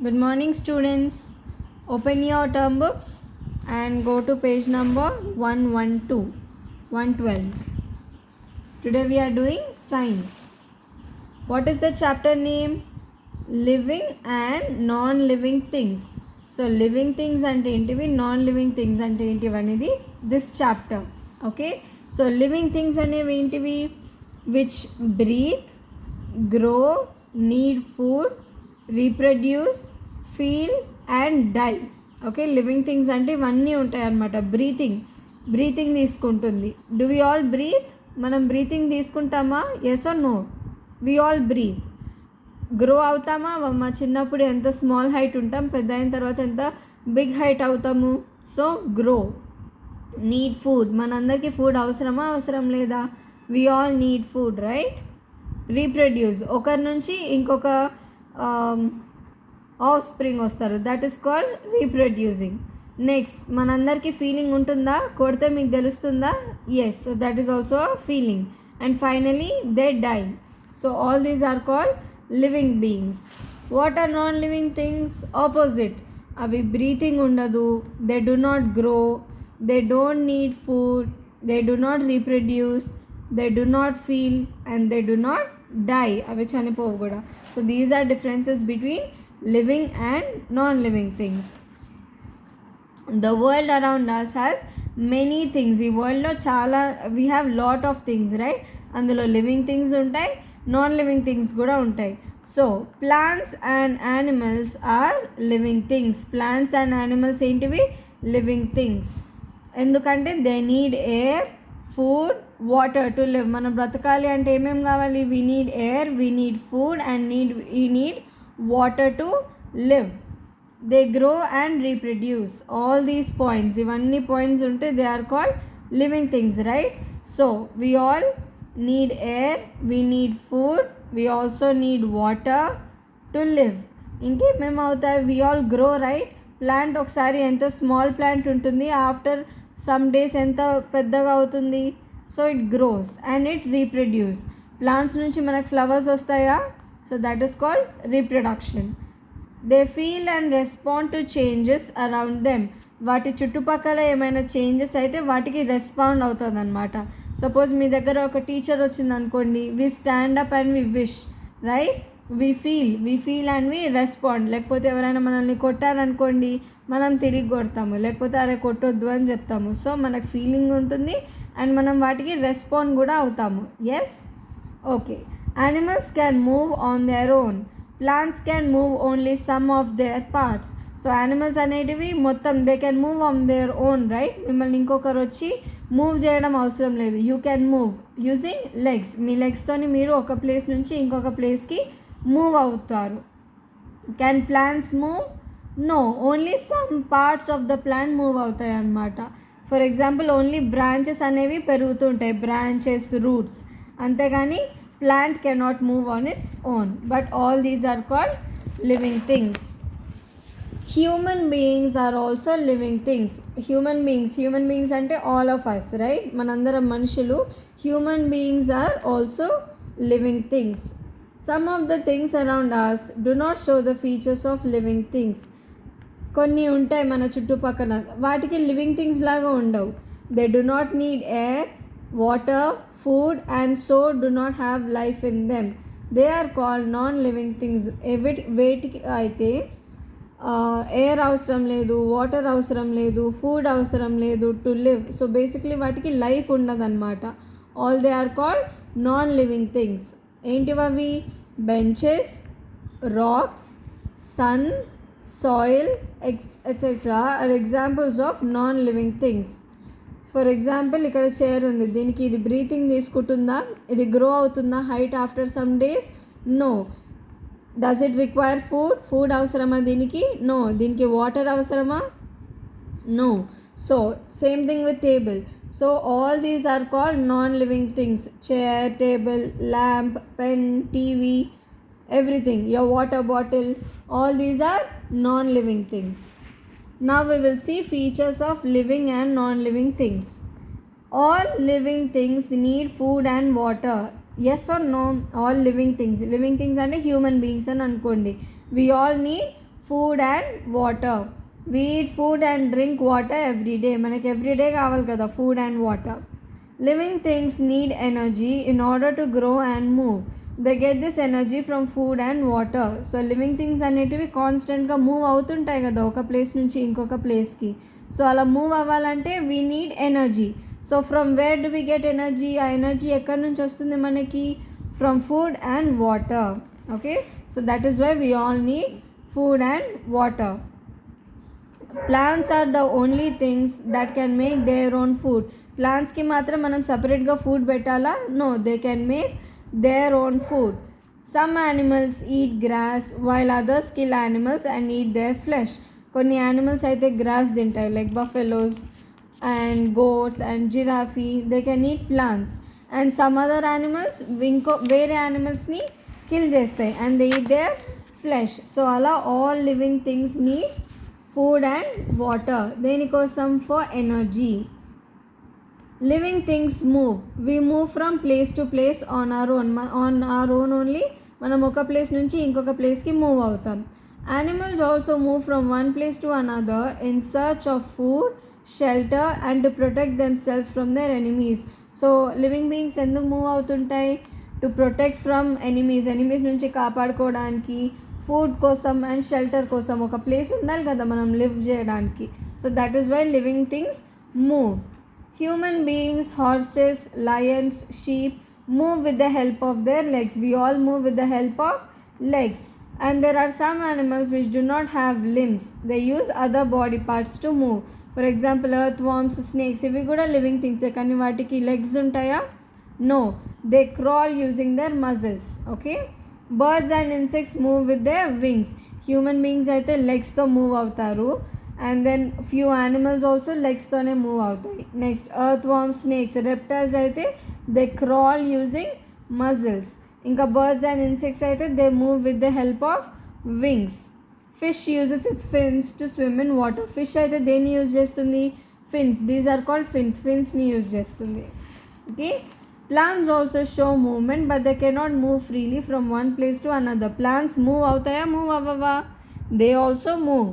Good morning, students. Open your term books and go to page number 112, 112. Today we are doing science. What is the chapter name? Living and non-living things. So living things ante entivi, non-living things ante entivi anedi this chapter. Okay. So living things అనేవి ఏంటివి? Which breathe, grow, need food, reproduce, feel and die. Okay, living things అంటే ఇవన్నీ ఉంటాయి అన్నమాట. Breathing తీసుకుంటుంది. Do we all breathe? మనం breathing తీసుకుంటామా? Yes or no? We all breathe. Grow అవుతామా? మా చిన్నప్పుడు ఎంత స్మాల్ హైట్ ఉంటాం, పెద్ద అయిన తర్వాత ఎంత బిగ్ హైట్ అవుతాము. So grow. నీడ్ ఫుడ్, మనందరికీ ఫుడ్ అవసరమా, అవసరం లేదా? We all need food, right? Reproduce, ఒకరి నుంచి ఇంకొక ఆఫ్ స్ప్రింగ్ వస్తారు, that is called reproducing. Next, మనందరికీ ఫీలింగ్ ఉంటుందా? కొడితే మీకు తెలుస్తుందా? Yes, so that is also feeling. And finally they die. So all these are called living beings. What are non living things? Opposite. అవి breathing ఉండదు, they do not grow, they don't need food, they do not reproduce, they do not feel and they do not die. అవి చనిపోవు కూడా. So these are differences between living and non-living things. The world around us has many things. ఈ వరల్డ్లో చాలా, we have lot of things, right? అందులో living things ఉంటాయి, non living things కూడా ఉంటాయి. So plants and animals are living things. Plants and animals ఏంటివి? Living things. ఎందుకంటే they need air, food, water to live. మనం బ్రతకాలి అంటే ఏమేమి కావాలి? We need air, we need food and we need water to live. They grow and reproduce. All these points, ivanni points unte, they are called living things, right? So we all need air, we need food, we also need water to live. ఇంకేమేమి అవుతాయి? we all grow, right? Plant ఒకసారి ఎంత small plant ఉంటుంది, after some days ఎంత పెద్దగా అవుతుంది. So it grows and it reproduce. Plants నుంచి మనకు ఫ్లవర్స్ వస్తాయా? So that is called reproduction. They feel and respond to changes around them. వాటి చుట్టుపక్కల ఏమైనా చేంజెస్ అయితే వాటికి రెస్పాండ్ అవుతుంది అనమాట. సపోజ్ మీ దగ్గర ఒక టీచర్ వచ్చింది అనుకోండి, we stand up and we wish, right? We feel and we respond. లేకపోతే ఎవరైనా మనల్ని కొట్టారనుకోండి, మనం తిరిగి కొడతాము, లేకపోతే అరే కొట్టొద్దు అని చెప్తాము. సో మనకు ఫీలింగ్ ఉంటుంది అండ్ మనం వాటికి రెస్పాండ్ కూడా అవుతాము. Yes, okay. Animals can move on their own. Plants can move only some of their parts. So animals అనేటివి మొత్తం they can move on their own, right? మిమ్మల్ని ఇంకొకరు వచ్చి మూవ్ చేయడం అవసరం లేదు. You can move using legs. మీ లెగ్స్తోని మీరు ఒక ప్లేస్ నుంచి ఇంకొక ప్లేస్కి మూవ్ అవుతారు. Can plants move? No, only some parts of the plant move అవుతాయి అన్నమాట. ఫర్ ఎగ్జాంపుల్ ఓన్లీ బ్రాంచెస్ అనేవి పెరుగుతుంటాయి, బ్రాంచెస్, రూట్స్, అంతేగాని plant cannot move on its own. But all these are called living things. Human beings are also living things. Human beings ante all of us, right? Manandaram manusulu. Human beings are also living things. Some of the things around us do not show the features of living things. కొన్ని ఉంటాయి మన చుట్టుపక్కల, వాటికి living things లాగా ఉండవు. They do not need air, water, food and so do not have life in them. They are called non-living things. వేటికి అయితే air అవసరం లేదు, వాటర్ అవసరం లేదు, ఫుడ్ అవసరం లేదు టు లివ్. సో బేసిక్లీ వాటికి లైఫ్ ఉండదన్నమాట. All they are called non living things. ఏంటివి? Benches, rocks, sun, soil etcetera are examples of non living things. For example ఇక్కడ చైర్ ఉంది, దీనికి ఇది బ్రీతింగ్ తీసుకుంటుందా? ఇది గ్రో అవుతుందా height after some days? No. Does it require food అవసరమా దీనికి? నో. దీనికి వాటర్ అవసరమా? No. So same thing with table. So all these are called non living things. Chair, table, lamp, pen, TV, everything, your water bottle, all these are non-living things. Now we will see features of living and non-living things. All living things need food and water. Yes or no? All living things అంటే human beings అని అనుకోండి. We all need food and water. We eat food and drink water every day. మనకి every day కావాలి కదా food and water. Living things need energy in order to grow and move. They get this energy from food and water. So living things అనేటివి కాన్స్టెంట్గా move అవుతుంటాయి కదా ఒక place నుంచి ఇంకొక ప్లేస్కి. సో అలా మూవ్ అవ్వాలంటే we need energy. So from where do we get energy? ఆ ఎనర్జీ ఎక్కడి నుంచి వస్తుంది మనకి? From food and water. Okay, so that is why we all need food and water. Plants are the only things that can make their own food. ప్లాంట్స్కి మాత్రం మనం సపరేట్గా food పెట్టాలా? No, they can make their own food. Some animals eat grass while others kill animals and eat their flesh. కొన్ని animals అయితే grass తింటాయి, like buffaloes and goats and giraffe. They can eat plants. And some other animals వేరే యానిమల్స్ని kill చేస్తాయి and they eat their flesh. So అలా all living things need food and water. దేనికోసం? For energy. Living things move. We move from place to place on our own only. మనం ఒక place నుంచి ఇంకొక ప్లేస్కి మూవ్ అవుతాం. Animals also move from one place to another in search of food, shelter and to protect themselves from their enemies. So living beings ఎందుకు move అవుతుంటాయి? To protect from enemies నుంచి కాపాడుకోవడానికి, ఫుడ్ కోసం and shelter కోసం. ఒక place ఉండాలి కదా మనం లివ్ చేయడానికి. So that is why living things move. Human beings, horses, lions, sheep move with the help of their legs. We all move with the help of legs. And there are some animals which do not have limbs. They use other body parts to move. For example earthworms, snakes. ఇవి కూడా living థింగ్సే, కానీ వాటికి లెగ్స్ ఉంటాయా? No, they crawl using their muscles. Okay, birds and insects move with their wings. Human beings అయితే లెగ్స్తో move అవుతారు, and then few animals also లెగ్స్తోనే మూవ్ అవుతాయి. Next earthworm, snakes. Reptiles అయితే దే క్రాల్ యూజింగ్ మజిల్స్. ఇంకా birds and insects అయితే they move with the help of wings. Fish uses its fins to swim in water. Fish అయితే దేన్ని use చేస్తుంది? Fins. These are called fins. ఫిన్స్ని use చేస్తుంది. Okay, plants also show movement but they cannot move freely from one place to another. Plants move అవుతాయా? Move అవ్వవా? they also move.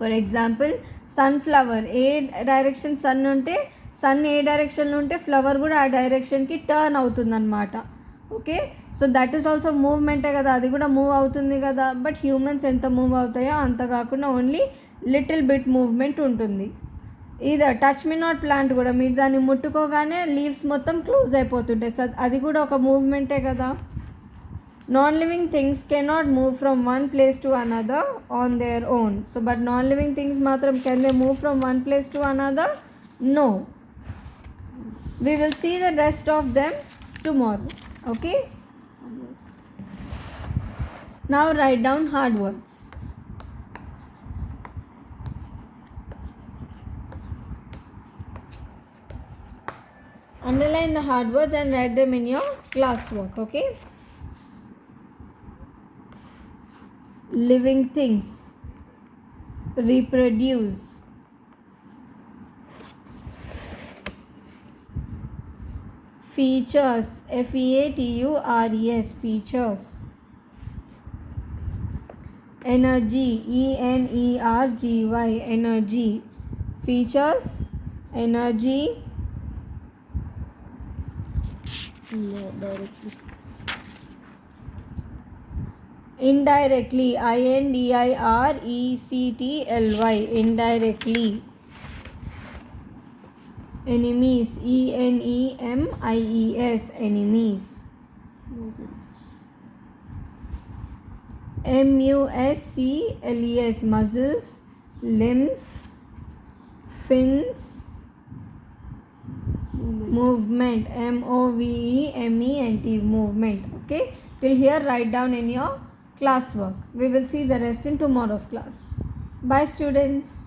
For example sunflower. ఏ direction sun ఉంటే, sun ఏ డైరెక్షన్లో ఉంటే flower కూడా ఆ డైరెక్షన్కి టర్న్ అవుతుందన్నమాట. Okay, so that is also మూవ్మెంటే కదా, అది కూడా మూవ్ అవుతుంది కదా. బట్ హ్యూమన్స్ ఎంత మూవ్ అవుతాయో అంత కాకుండా ఓన్లీ లిటిల్ బిట్ మూవ్మెంట్ ఉంటుంది. ఇది టచ్ మీ నాట్ ప్లాంట్ కూడా, మీరు దాన్ని ముట్టుకోగానే లీవ్స్ మొత్తం క్లోజ్ అయిపోతుంటాయి. సో అది కూడా ఒక మూవ్మెంటే కదా. Non living things cannot move from one place to another on their own. So but non living things మాత్రం can they move from one place to another? No. We will see the rest of them tomorrow. Okay, now write down hard words. Underline the hard words and write them in your classwork. Okay, living things, reproduce, features, features, features. Energy, energy, energy. Features, energy. Directly. Indirectly, indirectly, indirectly. Enemies, enemies, enemies. muscles, muscles. Limbs, fins. Movement, movement, movement. Okay, till here write down in your classwork. We will see the rest in tomorrow's class. Bye students.